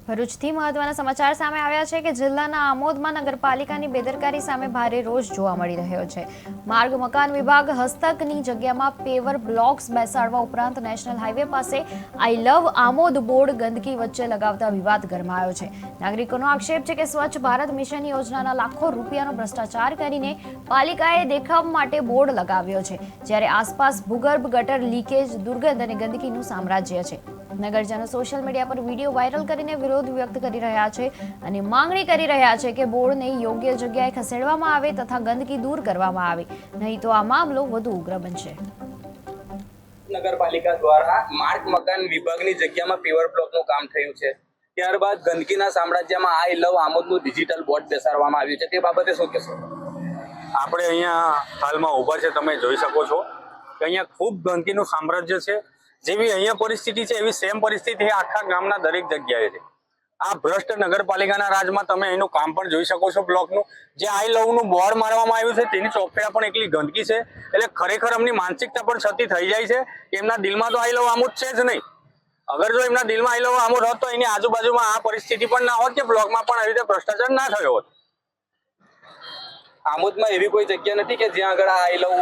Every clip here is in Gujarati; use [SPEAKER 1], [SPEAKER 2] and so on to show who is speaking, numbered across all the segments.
[SPEAKER 1] ભરૂચથી મહત્વના સમાચાર સામે આવ્યા છે કે જિલ્લાના આમોદમાં નગરપાલિકાની બેદરકારી સામે ભારે રોષ જોવા મળી રહ્યો છે। માર્ગ મકાન વિભાગ હસ્તકની જગ્યામાં પેવર બ્લોક્સ બેસાડવા ઉપરાંત નેશનલ હાઈવે પાસે આઈ લવ આમોદ બોર્ડ ગંદકી વચ્ચે લગાવતા વિવાદ ગરમાયો છે। નાગરિકોનો આક્ષેપ છે કે સ્વચ્છ ભારત મિશન યોજનાના લાખો રૂપિયાનો ભ્રષ્ટાચાર કરીને પાલિકાએ દેખાવ માટે બોર્ડ લગાવ્યો છે, જ્યારે આસપાસ ભૂગર્ભ ગટર લીકેજ, દુર્ગંધ અને ગંદકીનું સામ્રાજ્ય છે। નગરજનો સોશિયલ મીડિયા પર વિડીયો વાયરલ કરીને વિરોધ વ્યક્ત કરી રહ્યા છે અને માંગણી કરી રહ્યા છે કે બોર્ડને યોગ્ય જગ્યાએ ખસેડવામાં આવે તથા ગંદકી દૂર કરવામાં આવે, નહીં તો આ મામલો વધુ ઉગ્ર બનશે।
[SPEAKER 2] નગરપાલિકા દ્વારા માર્ગ મકાન વિભાગની જગ્યામાં પેવર બ્લોકનું કામ થયું છે, ત્યારબાદ ગંદકીના સામ્રાજ્યમાં આઈ લવ આમોદનું ડિજિટલ બોર્ડ બેસાડવામાં આવ્યું છે, તે બાબતે શું કહેશો?
[SPEAKER 3] આપણે અહીંયા હાલમાં ઊભા છે, તમે જોઈ શકો છો કે અહીંયા ખૂબ ગંદકીનું સામ્રાજ્ય છે। જેવી અહીંયા પરિસ્થિતિ છે એવી સેમ પરિસ્થિતિ આખા ગામના દરેક જગ્યાએ છે। આ ભ્રષ્ટ નગરપાલિકાના રાજમાં તમે એનું કામ પણ જોઈ શકો છો। બ્લોકનું જે આઈ લવનું બોર્ડ મારવામાં આવ્યું છે તેની ચોકડીમાં પણ એટલી ગંદકી છે, એટલે ખરેખર એમની માનસિકતા પણ છતી થઈ જાય છે કે એમના દિલમાં તો આઈ લવ આમોદ છે જ નહીં। અગર જો એમના દિલમાં આઈ લવ આમોદ હોત તો એની આજુબાજુમાં આ પરિસ્થિતિ પણ ના હોત કે બ્લોકમાં પણ આવી રીતે ભ્રષ્ટાચાર ના થયો હોત।
[SPEAKER 2] આમોદમાં એવી કોઈ જગ્યા નથી કે જ્યાં આગળ આઈ લવ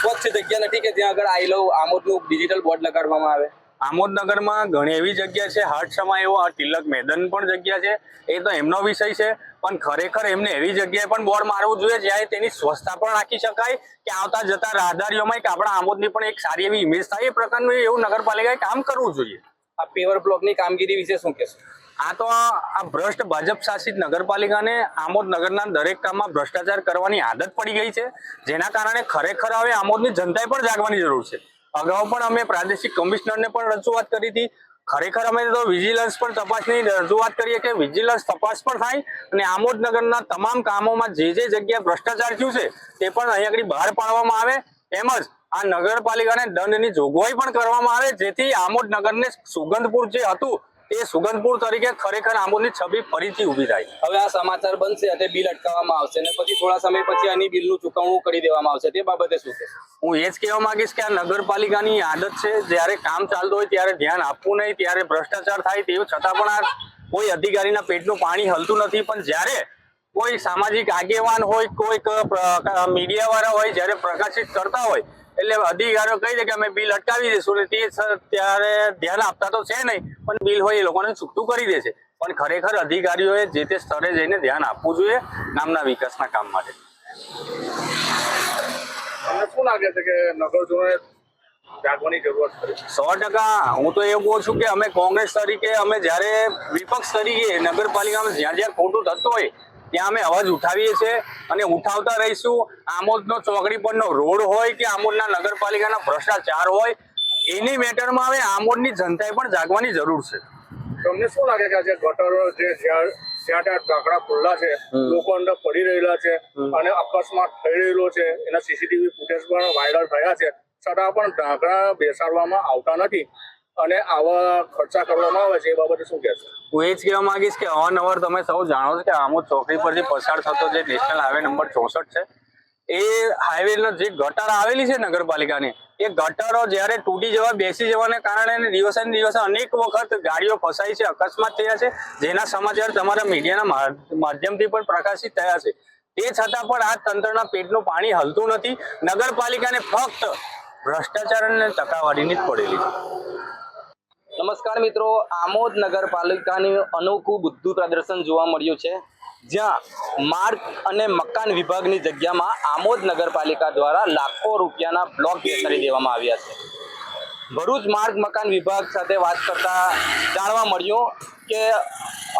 [SPEAKER 2] સ્વચ્છ જગ્યા નથી કે જ્યાં આગળ આઈ લવ આમોદનું ડિજિટલ બોર્ડ લગાડવામાં આવે?
[SPEAKER 3] આમોદ નગરમાં ઘણી એવી જગ્યા છે, હાટસમાં એવો તિલક મેદાન પણ જગ્યા છે, એ તો એમનો વિષય છે, પણ ખરેખર એમને એવી જગ્યાએ પણ બોર્ડ મારવું જોઈએ જ્યાં તેની સ્વચ્છતા પણ રાખી શકાય કે આવતા જતા રાહદારીઓમાં કે આપણા આમોદની પણ એક સારી એવી ઇમેજ થાય, એ પ્રકારનું એવું નગરપાલિકાએ કામ કરવું જોઈએ।
[SPEAKER 2] આ પેવર બ્લોકની કામગીરી વિશે શું કહેશો?
[SPEAKER 3] આ તો આ ભ્રષ્ટ ભાજપ શાસિત નગરપાલિકાને આમોદ નગરના દરેક કામમાં ભ્રષ્ટાચાર કરવાની આદત પડી ગઈ છે, જેના કારણે ખરેખર હવે આમોદની જનતાએ પણ જાગવાની જરૂર છે। અગાઉ પણ અમે પ્રાદેશિક કમિશનરને પણ રજૂઆત કરી હતી, ખરેખર અમે તો વિજિલન્સ પણ તપાસની રજૂઆત કરીએ કે વિજિલન્સ તપાસ પણ થાય અને આમોદ નગરના તમામ કામોમાં જે જગ્યાએ ભ્રષ્ટાચાર થયું છે તે પણ અહીં આગળ બહાર પાડવામાં આવે, તેમજ આ નગરપાલિકાને દંડની જોગવાઈ પણ કરવામાં આવે, જેથી આમોદ નગરને સુગંધપુર જે હતું એ સુગંધપુર તરીકે ખરેખર આમોદની છબી ફરીથી ઊભી થાય।
[SPEAKER 2] હવે આ સમાચાર બનશે અને બિલ અટકાવવામાં આવશે અને પછી થોડા સમય પછી આની બિલનું ચૂકવણું કરી દેવામાં આવશે, તે બાબતે શું કહેશો?
[SPEAKER 3] હું એ જ કહેવા માંગીશ કે આ નગરપાલિકાની આદત છે, જ્યારે કામ ચાલતું હોય ત્યારે ધ્યાન આપવું નહીં, ત્યારે ભ્રષ્ટાચાર થાય, તેવું છતાં પણ આ કોઈ અધિકારીના પેટનું પાણી હલતું નથી। પણ જ્યારે કોઈ સામાજિક આગેવાન હોય, કોઈક મીડિયા વાળા હોય, જ્યારે પ્રકાશિત કરતા હોય એટલે અધિકારીઓ કહી દે કે અમે બિલ અટકાવી દઈશું, તે ત્યારે ધ્યાન આપતા તો છે નહીં, પણ બિલ હોય એ લોકોને છૂટું કરી દે છે। પણ ખરેખર અધિકારીઓએ જે તે સ્થળે જઈને ધ્યાન આપવું જોઈએ ગામના વિકાસના કામ માટે।
[SPEAKER 2] તમને શું લાગે છે કે નગરજનોએ જાગવાની જરૂરત છે?
[SPEAKER 3] 100% હું તો એવું કહું છું કે અમે કોંગ્રેસ તરીકે અમે જ્યારે વિપક્ષ તરીકે નગરપાલિકામાં જ્યાં જ્યાં ખોટું થતું હોય ત્યાં અમે અવાજ ઉઠાવીએ છીએ અને ઉઠાવતા રહીશું। આમોદનો ચોકડી પરનો રોડ હોય કે આમોદના નગરપાલિકાના ભ્રષ્ટાચાર હોય, એની મેટરમાં હવે આમોદની જનતાએ પણ જાગવાની જરૂર છે।
[SPEAKER 4] તમને શું લાગે કે આજે ગટરો જે જ્યાં ત્યાં ઢાંકણા ખુલ્લા છે, લોકો અંદર પડી રહેલા છે અને અકસ્માત થઈ રહેલો છે, એના સીસીટીવી ફૂટેજ પણ વાયરલ થયા છે, છતાં પણ ઢાંકણા બેસાડવામાં આવતા નથી અને આવા ખર્ચા કરવામાં આવે છે, એ બાબતે શું કહેશો?
[SPEAKER 3] હું એ જ કહેવા માંગીશ કે અવારનવાર તમે સૌ જાણો છો કે આમોદ ચોકડી પરથી પસાર થતો જે નેશનલ હાઈવે નંબર 64 છે, એ હાઈવેનો જે ગટર આવેલી છે નગરપાલિકાની, એ ગટરો જ્યારે તૂટી જવા બેસી જવાને કારણે દિવસે ને દિવસે અનેક વખત ગાડીઓ ફસાઈ છે, અકસ્માત થયા છે, જેના સમાચાર તમારા મીડિયાના માધ્યમથી પણ પ્રકાશિત થયા છે। તે છતાં પણ આ તંત્રના પેટનું પાણી હલતું નથી, નગરપાલિકાને ફક્ત ભ્રષ્ટાચાર અને ટકાવારીની જ પડેલી છે।
[SPEAKER 2] નમસ્કાર મિત્રો, આમોદ નગરપાલિકાની અનોખું બુદ્ધિ પ્રદર્શન જોવા મળ્યું છે, જ્યાં માર્ગ અને મકાન વિભાગની જગ્યામાં આમોદ નગરપાલિકા દ્વારા લાખો રૂપિયાના બ્લોક બેસાડી દેવામાં આવ્યા છે। ભરૂચ માર્ગ મકાન વિભાગ સાથે વાત કરતા જાણવા મળ્યું કે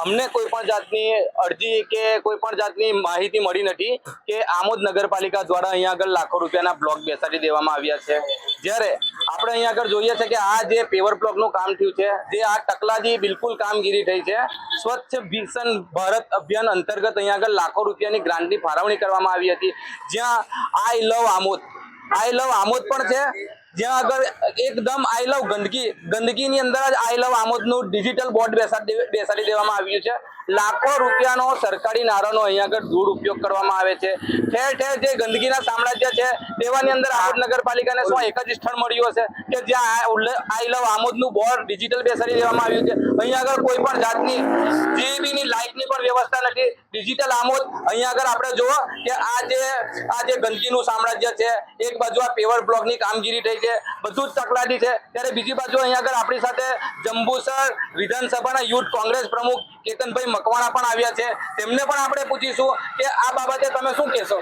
[SPEAKER 2] અમને કોઈ પણ જાતની અરજી કે કોઈ પણ જાતની માહિતી મળી નથી કે આમોદ નગરપાલિકા દ્વારા અહીંયા આગળ લાખો રૂપિયાના બ્લોક બેસાડી દેવામાં આવ્યા છે, જ્યારે આપણે અહીંયા આગળ જોઈએ છે કે આ જે પેવર બ્લોકનું કામ થયું છે, જે આ ટકલાજી બિલકુલ કામગીરી થઈ છે। સ્વચ્છ મિશન ભારત અભિયાન અંતર્ગત અહીંયા આગળ લાખો રૂપિયાની ગ્રાન્ટની ફાળવણી કરવામાં આવી હતી, જ્યાં આઈ લવ આમોદ પણ છે જ્યાં આગળ એકદમ આઈ લવ ગંદકીની અંદર જ આઈ લવ આમોદનું ડિજિટલ બોર્ડ બેસાડી દેવામાં આવ્યું છે. લાખો રૂપિયાનો સરકારી નાણાંનો અહીંયા આગળ દુરુપયોગ કરવામાં આવે છે. ઠેર ઠેર જે ગંદકીના સામ્રાજ્ય છે તેવાની અંદર આમોદ નગરપાલિકાને શું એક જ સ્થળ મળ્યું હશે કે જ્યાં આઈ લવ આમોદનું બોર્ડ ડિજિટલ બેસાડી દેવામાં આવ્યું છે. અહીંયા આગળ કોઈ પણ જાતની જીબીની લાઇટની પણ વ્યવસ્થા નથી. ડિજિટલ આમોદ અહીંયા આગળ આપણે જુઓ કે આ જે ગંદકીનું સામ્રાજ્ય છે, એક બાજુ આ પેવર બ્લોકની કામગીરી થઈ છે, બધું જ તકલાદી છે, ત્યારે બીજી બાજુ અહીંયા આગળ આપણી સાથે જંબુસર વિધાનસભાના યુથ કોંગ્રેસ પ્રમુખ કેતનભાઈ મકવાણા પણ આવ્યા છે. તેમને પણ આપણે પૂછીશું કે આ બાબતે તમે શું કહેશો.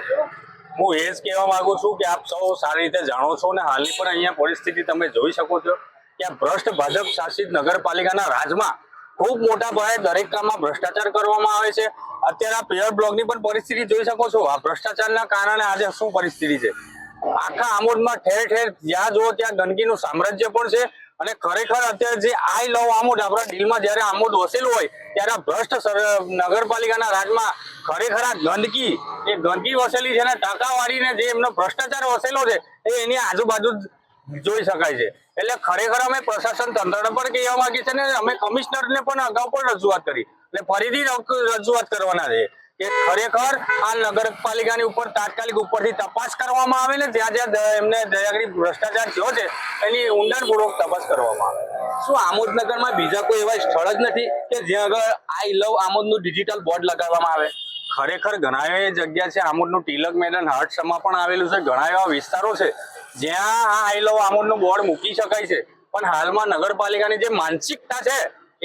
[SPEAKER 3] હું એ જ કહેવા માંગુ છું કે આપ સૌ સારી રીતે જાણો છો અને હાલની પણ અહીંયા પરિસ્થિતિ તમે જોઈ શકો છો કે આ ભ્રષ્ટ ભાજપ શાસિત નગરપાલિકાના રાજમાં ખૂબ મોટા પાયે દરેક કામમાં ભ્રષ્ટાચાર કરવામાં આવે છે. અત્યારે આ પેવર બ્લોકની પણ પરિસ્થિતિ જોઈ શકો છો. આ ભ્રષ્ટાચારના કારણે આજે શું પરિસ્થિતિ છે. આખા આમોદમાં ઠેર ઠેર જ્યાં જુઓ ત્યાં ગંદકીનું સામ્રાજ્ય પણ છે. અને ખરેખર અત્યારે જે આઈ લવ આમોદ આપણા દિલમાં જયારે આમોદ વસેલું હોય ત્યારે આ ભ્રષ્ટ નગરપાલિકાના રાજમાં ખરેખર આ ગંદકી વસેલી છે ને ટાંકાવાળીને જે એમનો ભ્રષ્ટાચાર વસેલો છે એ એની આજુબાજુ જોઈ શકાય છે. એટલે ખરેખર અમે પ્રશાસન તંત્રને પણ કહેવા માંગીએ છીએ ને અમે કમિશનરને પણ અગાઉ પણ રજૂઆત કરી એટલે ફરીથી રજૂઆત કરવાના છે કે ખરેખર આ નગરપાલિકાની ઉપર તાત્કાલિક ઉપરથી તપાસ કરવામાં આવે ને જ્યાં જ્યાં એમને દયાગરી ભ્રષ્ટાચાર થયો છે એની ઊંડાણપૂર્વક તપાસ કરવામાં આવે.
[SPEAKER 2] શું આમોદનગરમાં બીજા કોઈ એવા સ્થળ જ નથી કે જ્યાં આગળ આઈ લવ આમોદનું ડિજિટલ બોર્ડ લગાવવામાં આવે.
[SPEAKER 3] ખરેખર ઘણા એવી જગ્યા છે. આમોદનું તિલક મેદાન હાટસમાં પણ આવેલું છે. ઘણા એવા વિસ્તારો છે જ્યાં આ આઈ લવ આમોદનું બોર્ડ મૂકી શકાય છે. પણ હાલમાં નગરપાલિકાની જે માનસિકતા છે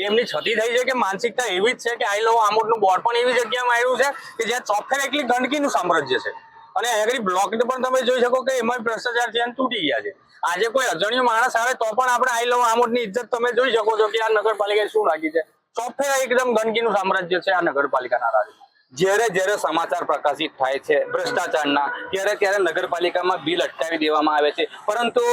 [SPEAKER 3] એમની છતી થઈ છે કે માનસિકતા એવી જ છે કે આઈ લવ આમોદનું બોર્ડ પણ એવી જગ્યામાં આવ્યું છે કે જ્યાં ચોખ્ખર એકલી ગંદકીનું સામ્રાજ્ય છે. અને આગળ બ્લોકને પણ તમે જોઈ શકો કે એમાં ભ્રષ્ટાચાર છે તૂટી ગયા છે. આજે કોઈ અજાણ્યો માણસ આવે તો પણ આપણે આઈ લવ આમોદની ઇજ્જત તમે જોઈ શકો છો કે આ નગરપાલિકાએ શું રાખી છે. ચોખ્ખે એકદમ ગંદકીનું સામ્રાજ્ય છે આ નગરપાલિકાના રાજ્ય.
[SPEAKER 2] જ્યારે સમાચાર પ્રકાશિત થાય છે ભ્રષ્ટાચારના ત્યારે નગરપાલિકામાં બિલ અટકાવી દેવામાં આવે છે. પરંતુ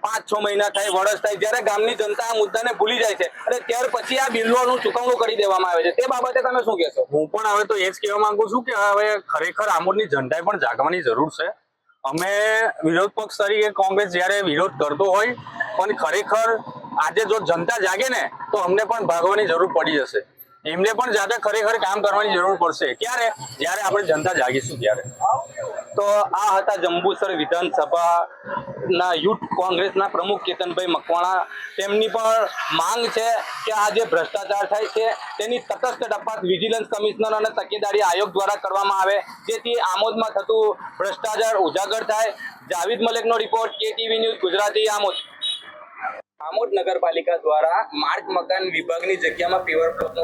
[SPEAKER 2] 5-6 મહિના થાય, વર્ષ થાય, જ્યારે ગામની જનતા આ મુદ્દાને ભૂલી જાય છે અને ત્યાર પછી આ બિલોનું ચૂકવણું કરી દેવામાં આવે છે. તે બાબતે તમે શું કહેશો.
[SPEAKER 3] હું પણ હવે તો એ જ કહેવા માંગુ છું કે હવે ખરેખર આમોદની જનતાએ પણ જાગવાની જરૂર છે. અમે વિરોધ પક્ષ તરીકે કોંગ્રેસ જ્યારે વિરોધ કરતો હોય પણ ખરેખર આજે જો જનતા જાગે ને તો અમને પણ ભાગવાની જરૂર પડી જશે. એમને પણ જાતે ખરેખર કામ કરવાની જરૂર પડશે. ક્યારે? જ્યારે આપણે જનતા જાગીશું ત્યારે.
[SPEAKER 2] તો આ હતા જંબુસર વિધાનસભાના યુથ કોંગ્રેસના પ્રમુખ કેતનભાઈ મકવાણા. તેમની પણ માંગ છે કે આ જે ભ્રષ્ટાચાર થાય છે તેની તટસ્થ તપાસ વિજિલન્સ કમિશનર અને તકેદારી આયોગ દ્વારા કરવામાં આવે જેથી આમોદમાં થતું ભ્રષ્ટાચાર ઉજાગર થાય. જાવેદ મલેકનો report, KTV news Gujarati, Amod. Amod નગરપાલિકા દ્વારા માર્ગ મકાન વિભાગની જગ્યામાં પેવર બ્લોકનો